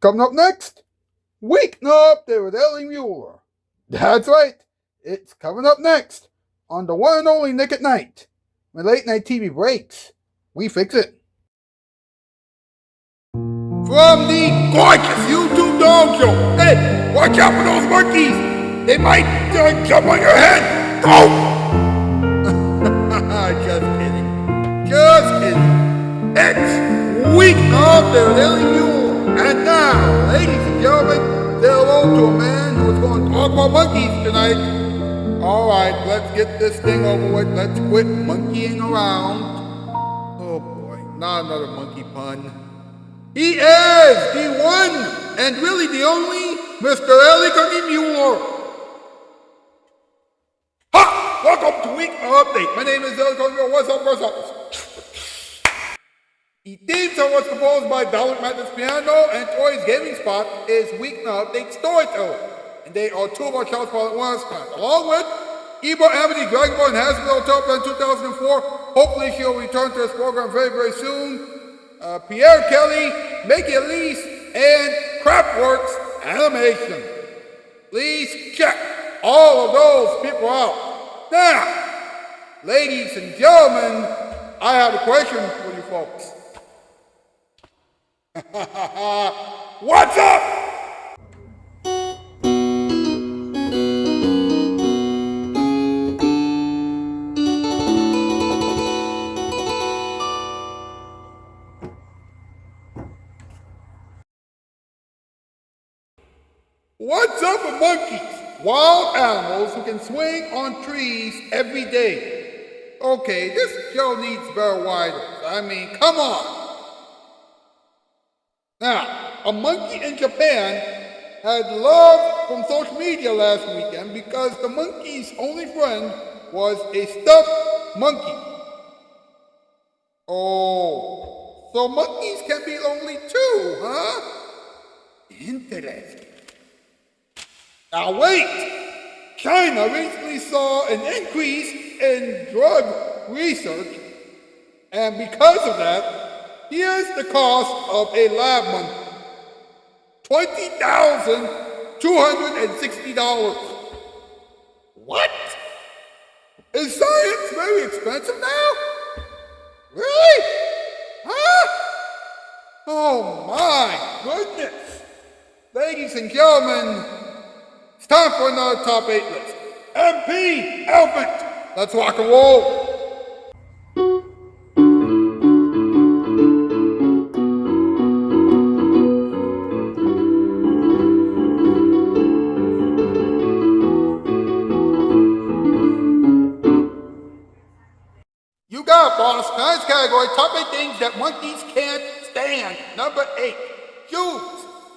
Coming up next, Weeknight with Ellie Muller. That's right, it's coming up next on the one and only Nick at Night. When late night TV breaks, we fix it. From the gorgeous YouTube dog show. Hey, watch out for those monkeys. They might jump on your head. Go! Just kidding. Just kidding. It's Weeknight with Ellie Muller. And now, ladies and gentlemen, say hello to a man who is going to talk about monkeys tonight. Alright, let's get this thing over with. Let's quit monkeying around. Oh boy, not another monkey pun. He is the one and really the only Mr. Ellie Muller. Ha! Welcome to Week Update. My name is Ellie Muller. What's up? The theme song was composed by Dalek Madness Piano, and Troy's Gaming Spot is Weeknight Update Storyteller. And they are two of our Shoutout Spotlight winners, along with Eva Amity, Dragon Ball, and Hasbro Hotel Plan 2004. Hopefully she'll return to this program very, very soon. Pierre Kelly, Mickey Elise, and Craftworks Animation. Please check all of those people out. Now, ladies and gentlemen, I have a question for you folks. What's up? What's up with monkeys? Wild animals who can swing on trees every day. Okay, this show needs better writers. I mean, come on. Now, a monkey in Japan had love from social media last weekend because the monkey's only friend was a stuffed monkey. Oh, so monkeys can be lonely too, huh? Interesting. Now wait! China recently saw an increase in drug research, and because of that, here's the cost of a lab monkey. $20,260. What? Is science very expensive now? Really? Huh? Oh my goodness. Ladies and gentlemen, it's time for another top 8 list. MP Elephant. Let's rock and roll. You got it, boss. Tonight's category, top 8 things that monkeys can't stand. Number 8, shoes.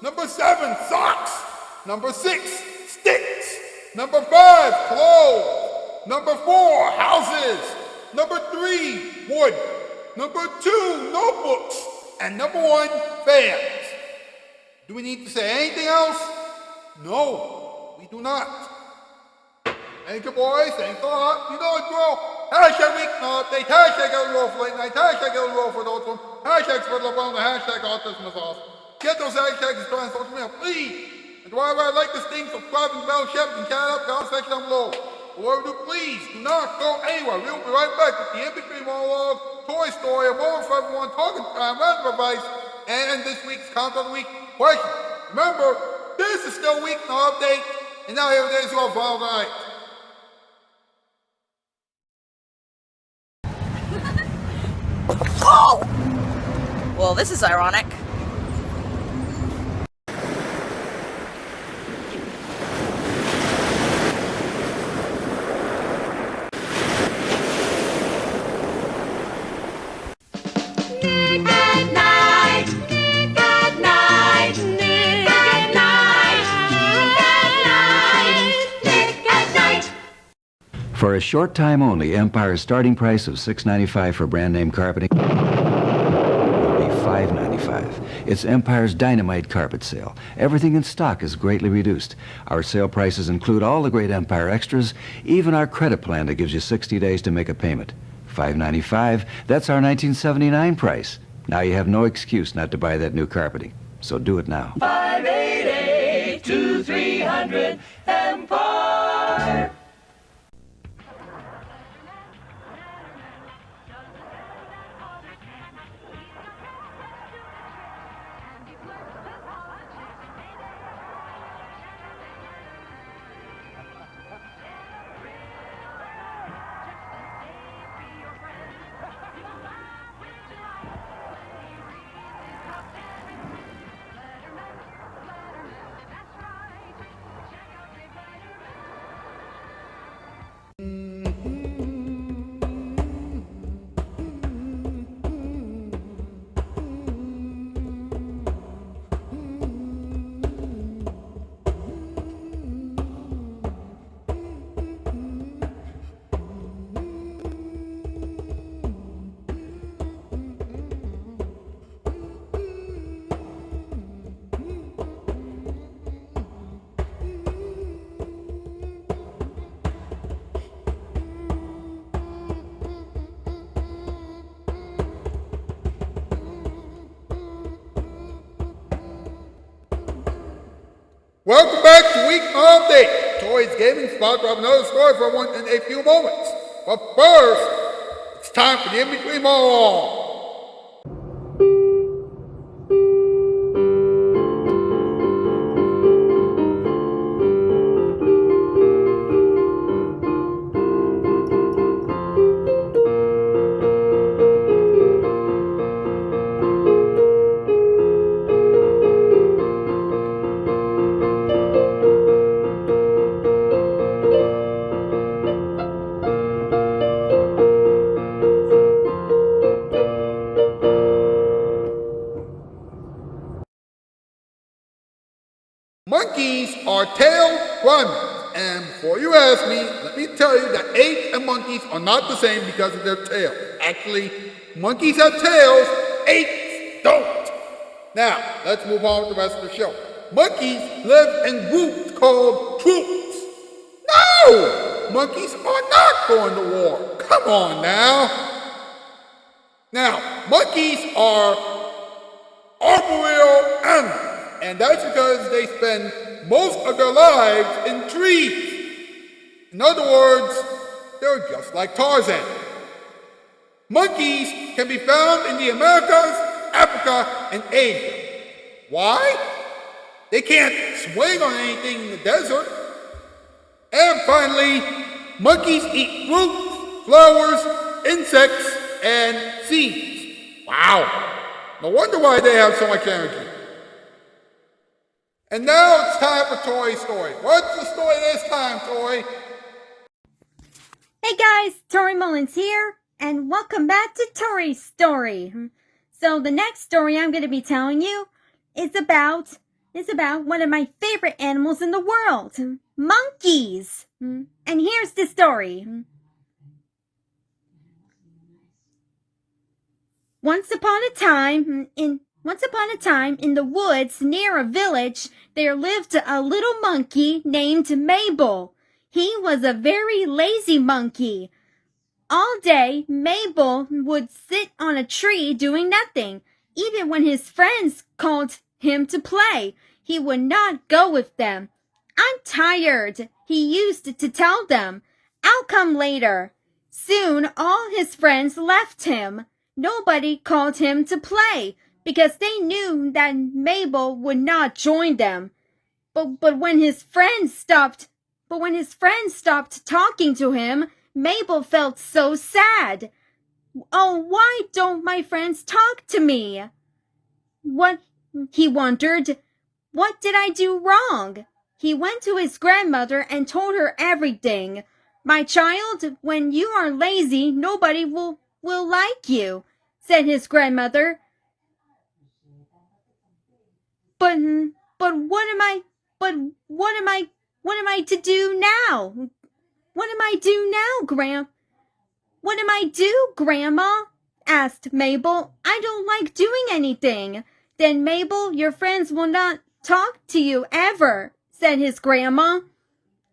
Number 7, socks. Number 6, sticks. Number 5, clothes. Number 4, houses. Number 3, wood. Number 2, notebooks. And number 1, fans. Do we need to say anything else? No, we do not. Thank you, boys. Thanks a lot. You know it's bro. Hashtag Weeknight Update. Hashtag Ellie Roll for Late Night. Hashtag Ellie Roll for Adults One. Hashtag Spread Love on the hashtag Autism is Awesome. Get those hashtags and on social media, please. And wherever I like this thing, subscribe and bell, share and chat up, comment section down below. Whatever you do, please do not go anywhere. We'll be right back with the MP3 monologue, Toy Story, a moment for everyone, talking time, random advice, and this week's Countdown of the Week question. Remember, this is still Weeknight Update, and now here it is, your final night. Oh! Well, this is ironic. Nick at night, Nick at night, Nick at night, Nick at night. For a short time only, Empire's starting price of $6.95 for brand name carpeting will be $5.95. It's Empire's Dynamite Carpet Sale. Everything in stock is greatly reduced. Our sale prices include all the great Empire extras, even our credit plan that gives you 60 days to make a payment. $5.95, that's our 1979 price. Now you have no excuse not to buy that new carpeting. So do it now. 588-2300 Empire. Welcome back to Week Update, Toys Gaming Spot. We'll have another story for one in a few moments. But first, it's time for the in-between monologue. Monkeys are tail climbers, and before you ask me, let me tell you that apes and monkeys are not the same because of their tails. Actually, monkeys have tails, apes don't. Now, let's move on with the rest of the show. Monkeys live in groups called troops. No! Monkeys are not going to war. Come on now. Now, monkeys are arboreal animals. And that's because they spend most of their lives in trees. In other words, they're just like Tarzan. Monkeys can be found in the Americas, Africa, and Asia. Why? They can't swing on anything in the desert. And finally, monkeys eat fruits, flowers, insects, and seeds. Wow. No wonder why they have so much energy. And now it's time for Tori's story. What's the story this time, Tori? Hey guys, Tori Mullins here, and welcome back to Tori's Story. So the next story I'm going to be telling you is about one of my favorite animals in the world, monkeys. And here's the story. Once upon a time in the woods near a village, there lived a little monkey named Mabel. He was a very lazy monkey. All day, Mabel would sit on a tree doing nothing. Even when his friends called him to play, he would not go with them. I'm tired, he used to tell them. I'll come later. Soon, all his friends left him. Nobody called him to play, because they knew that Mabel would not join them. But when his friends stopped talking to him, Mabel felt so sad. Oh, why don't my friends talk to me? He wondered. What did I do wrong? He went to his grandmother and told her everything. My child, when you are lazy, nobody will like you, said his grandmother. But what am I to do now? What am I do, Grandma? Asked Mabel. I don't like doing anything. Then Mabel, your friends will not talk to you ever, said his grandma.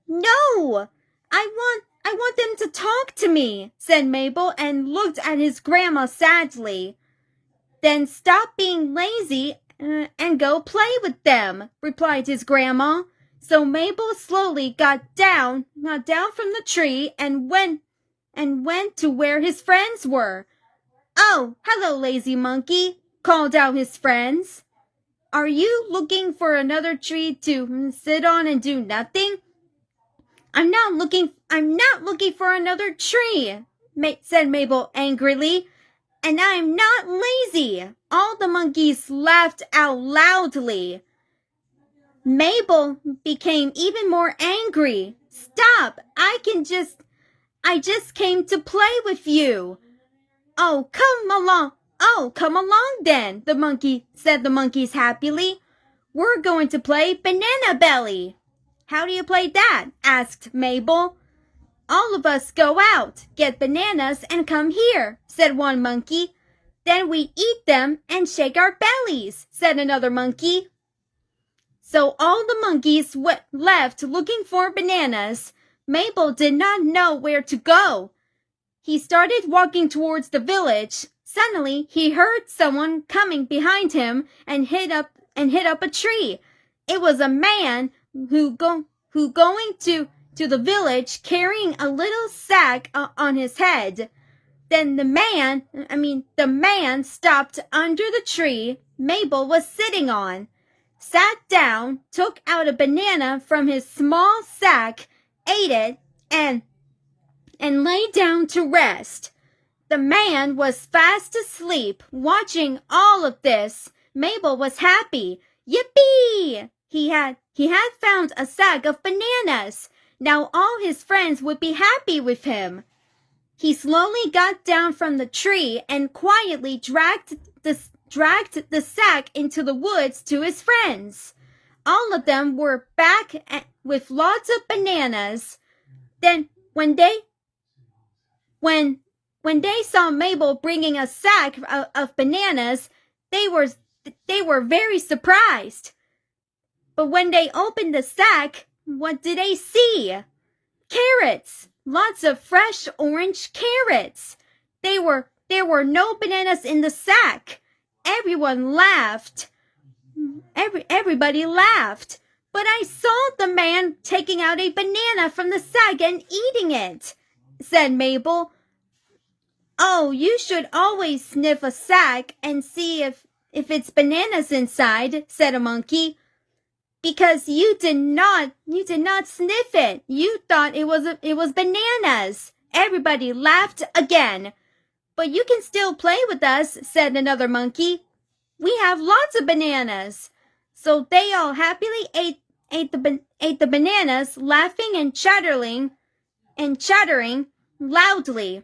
No, I want them to talk to me, said Mabel and looked at his grandma sadly. Then stop being lazy and and go play with them, replied his grandma. So Mabel slowly got down from the tree and went to where his friends were. "Oh, hello, lazy monkey," called out his friends. "Are you looking for another tree to sit on and do nothing?" I'm not looking for another tree," said Mabel angrily. "And I'm not lazy." All the monkeys laughed out loudly. Mabel became even more angry. "Stop! I just came to play with you." "Oh, come along. Oh, come along then," said the monkeys happily. "We're going to play Banana Belly." "How do you play that?" asked Mabel. "All of us go out, get bananas, and come here," said one monkey. "Then we eat them and shake our bellies," said another monkey. So all the monkeys left looking for bananas. Mabel did not know where to go. He started walking towards the village. Suddenly, he heard someone coming behind him and hit up a tree. It was a man who going to the village carrying a little sack on his head. Then the man stopped under the tree Mabel was sitting on, sat down, took out a banana from his small sack, ate it, and lay down to rest. The man was fast asleep, watching all of this. Mabel was happy. Yippee! He had found a sack of bananas. Now all his friends would be happy with him. He slowly got down from the tree and quietly dragged the sack into the woods to his friends. All of them were back with lots of bananas. Then when they saw Mabel bringing a sack of bananas, they were very surprised. But when they opened the sack, what did they see? Carrots! Lots of fresh orange carrots. There were no bananas in the sack. Everyone laughed. Everybody laughed. But I saw the man taking out a banana from the sack and eating it, said Mabel. "Oh, you should always sniff a sack and see if it's bananas inside," said a monkey. "Because you did not sniff it. You thought it was bananas." Everybody laughed again. "But you can still play with us," said another monkey. "We have lots of bananas." So they all happily ate the bananas, laughing and chattering loudly.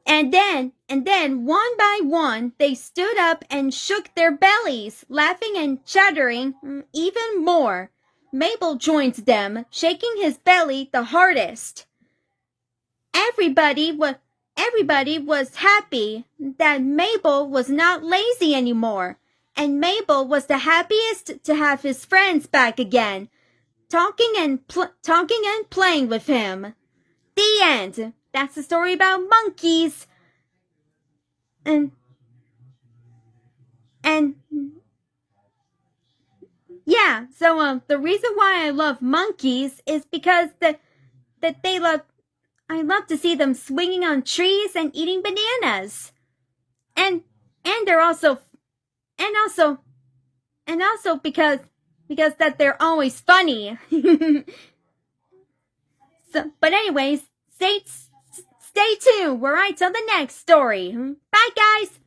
And then, one by one, they stood up and shook their bellies, laughing and chattering even more. Mabel joined them, shaking his belly the hardest. Everybody was happy that Mabel was not lazy anymore, and Mabel was the happiest to have his friends back again, talking and playing with him. The end. That's the story about monkeys. And yeah, so the reason why I love monkeys is because that I love to see them swinging on trees and eating bananas. And they're also because that they're always funny. But anyways, stay tuned. We're right till the next story. Bye, guys.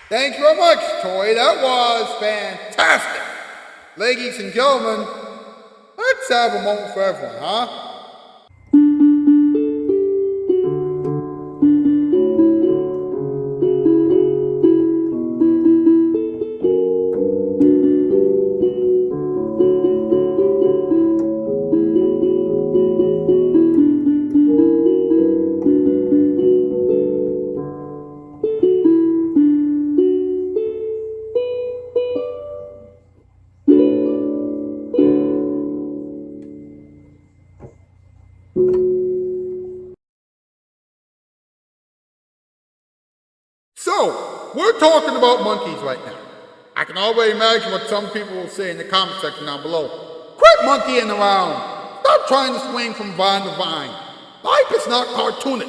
Thanks very much, Toy. That was fantastic. Ladies and gentlemen, let's have a moment for everyone, huh? So, we're talking about monkeys right now. I can already imagine what some people will say in the comment section down below. Quit monkeying around. Stop trying to swing from vine to vine. Life is not cartoonic.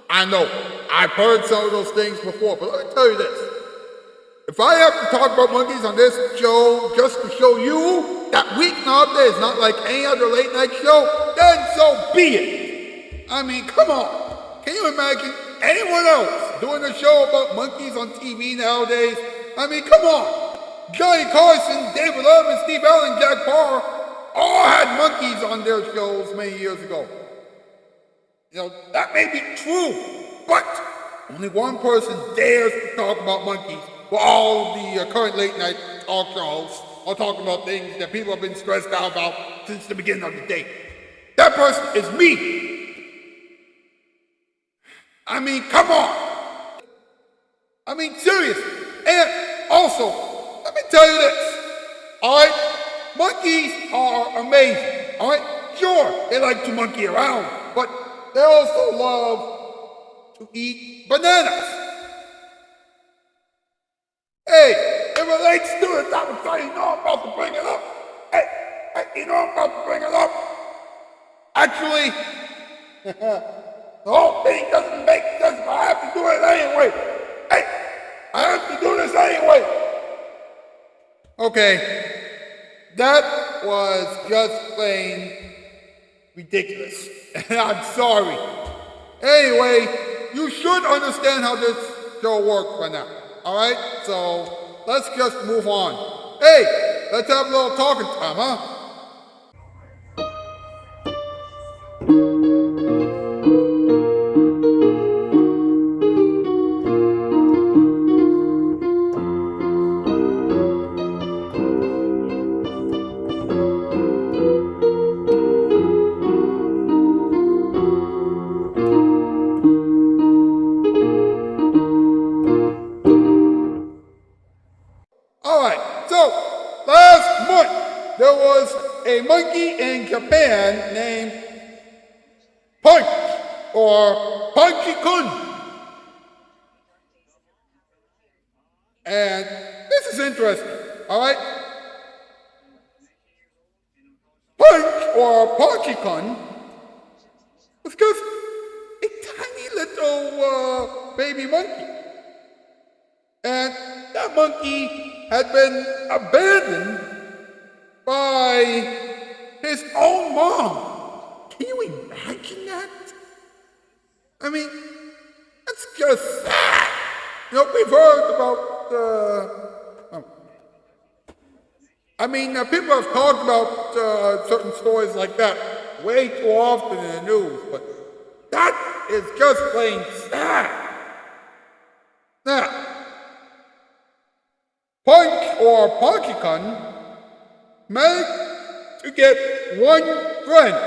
I know, I've heard some of those things before, but let me tell you this. If I have to talk about monkeys on this show just to show you that Weeknight is not like any other late night show, then so be it. I mean, come on. Can you imagine anyone else doing a show about monkeys on TV nowadays? I mean, come on. Johnny Carson, David Letterman, Steve Allen, Jack Parr all had monkeys on their shows many years ago. You know, that may be true, but only one person dares to talk about monkeys. Well, all the current late night talk shows are talking about things that people have been stressed out about since the beginning of the day. That person is me. I mean, come on. I mean, seriously. And also, let me tell you this. Alright? Monkeys are amazing. Alright? Sure, they like to monkey around, but they also love to eat bananas. Hey, it relates to the topic, so you know I'm about to bring it up. Hey, you know I'm about to bring it up. Actually, the whole thing doesn't make sense, but I have to do it anyway. Hey, I have to do this anyway. Okay, that was just plain ridiculous. And I'm sorry. Anyway, you should understand how this show works by now. Alright, so let's just move on. Hey, let's have a little talking time, huh? Alright, so last month there was a monkey in Japan named Punch or Punchy-kun. And this is interesting, alright? Punch or Punchy-kun was just a tiny little baby monkey. And that monkey had been abandoned by his own mom. Can you imagine that? I mean, that's just sad. You know, we've heard about, people have talked about certain stories like that way too often in the news, but that is just plain sad. Now, Punch or Punchy-kun managed to get one friend.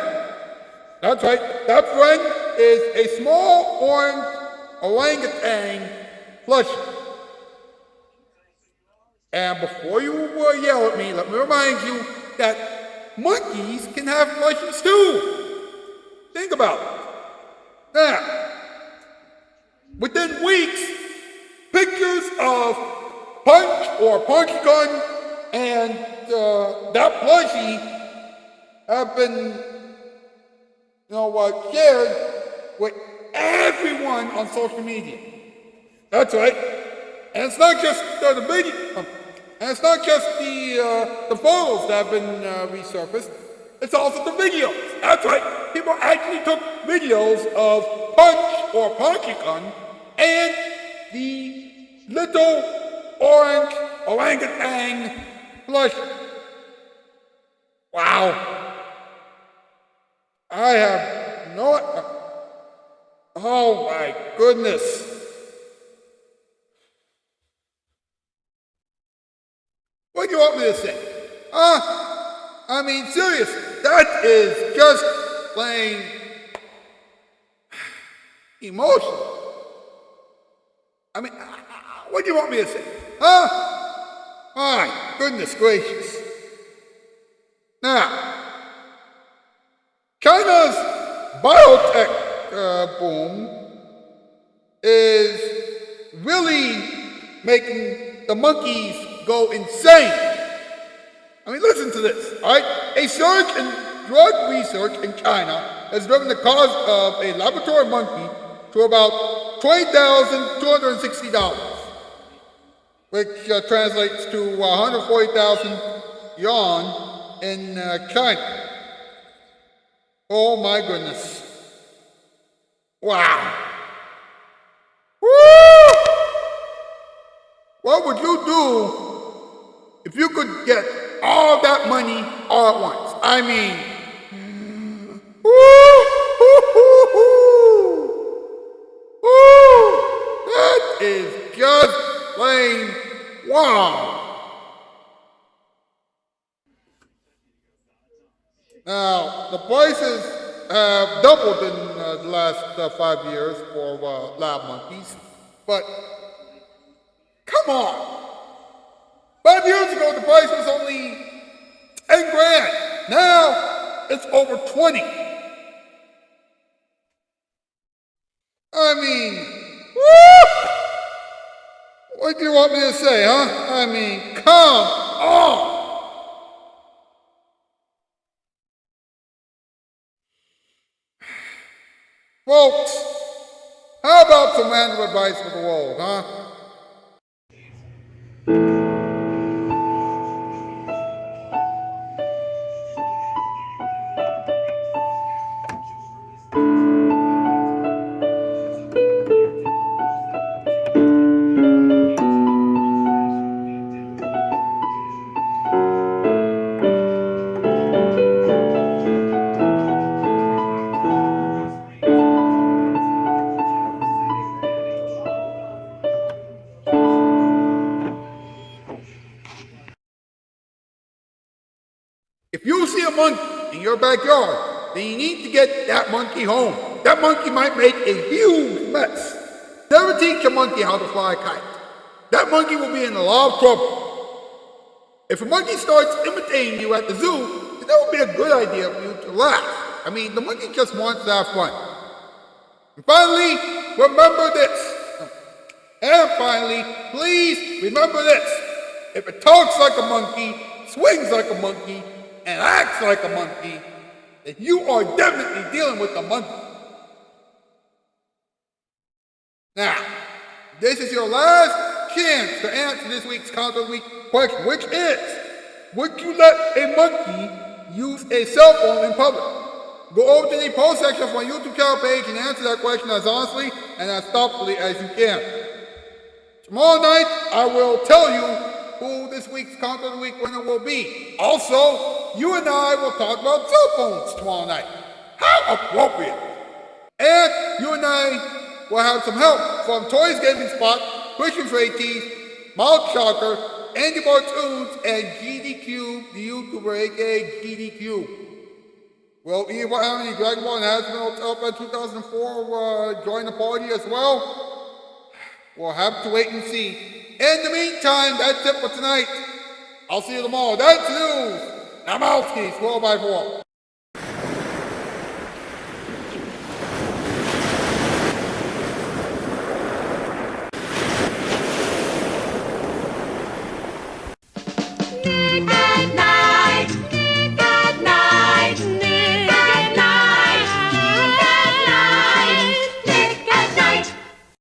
That's right, that friend is a small orange orangutan plushie. And before you yell at me, let me remind you that monkeys can have plushies too. Think about it. Now, within weeks, pictures of Punch or Punchy-kun and that plushie have been, shared with everyone on social media. That's right. And it's not just the video, and it's not just the photos that have been resurfaced. It's also the videos. That's right. People actually took videos of Punch or Punchy-kun and the little orange orangutan plushie. Wow. I have no... Oh my goodness. What do you want me to say? Seriously, that is just plain emotional. What do you want me to say? My goodness gracious. Now, China's biotech boom is really making the monkeys go insane. I mean, listen to this, all right? A surge in drug research in China has driven the cost of a laboratory monkey to about $20,260, which translates to 140,000 yuan in China. Oh my goodness. Wow. Woo! What would you do if you could get all that money all at once? I mean, that is just plain wow. Now, the prices have doubled in the last 5 years for lab monkeys, but come on. 5 years ago, the price was only 10 grand. Now, it's over 20. I mean, woo! What do you want me to say, huh? I mean, come on. Folks, how about some random advice for the world, huh? If you see a monkey in your backyard, then you need to get that monkey home. That monkey might make a huge mess. Never teach a monkey how to fly a kite. That monkey will be in a lot of trouble. If a monkey starts imitating you at the zoo, then that would be a good idea for you to laugh. I mean, the monkey just wants to have fun. And finally, remember this. And finally, please remember this. If it talks like a monkey, swings like a monkey, and acts like a monkey, then you are definitely dealing with a monkey. Now, this is your last chance to answer this week's Content of the Week question, which is, would you let a monkey use a cell phone in public? Go over to the post section of my YouTube channel page and answer that question as honestly and as thoughtfully as you can. Tomorrow night, I will tell you who this week's Content of the Week winner will be. Also, you and I will talk about cell phones tomorrow night. How appropriate. And you and I will have some help from Toys Gaming Spot, Christian Freighties, Mouth Shocker, Andy Bartoons, and GDQ, the YouTuber, aka GDQ. Will anyone have any Dragon Ball and Hasbro Up 2004 join the party as well? We'll have to wait and see. In the meantime, that's it for tonight. I'll see you tomorrow. That's news. I'm out, 4x4.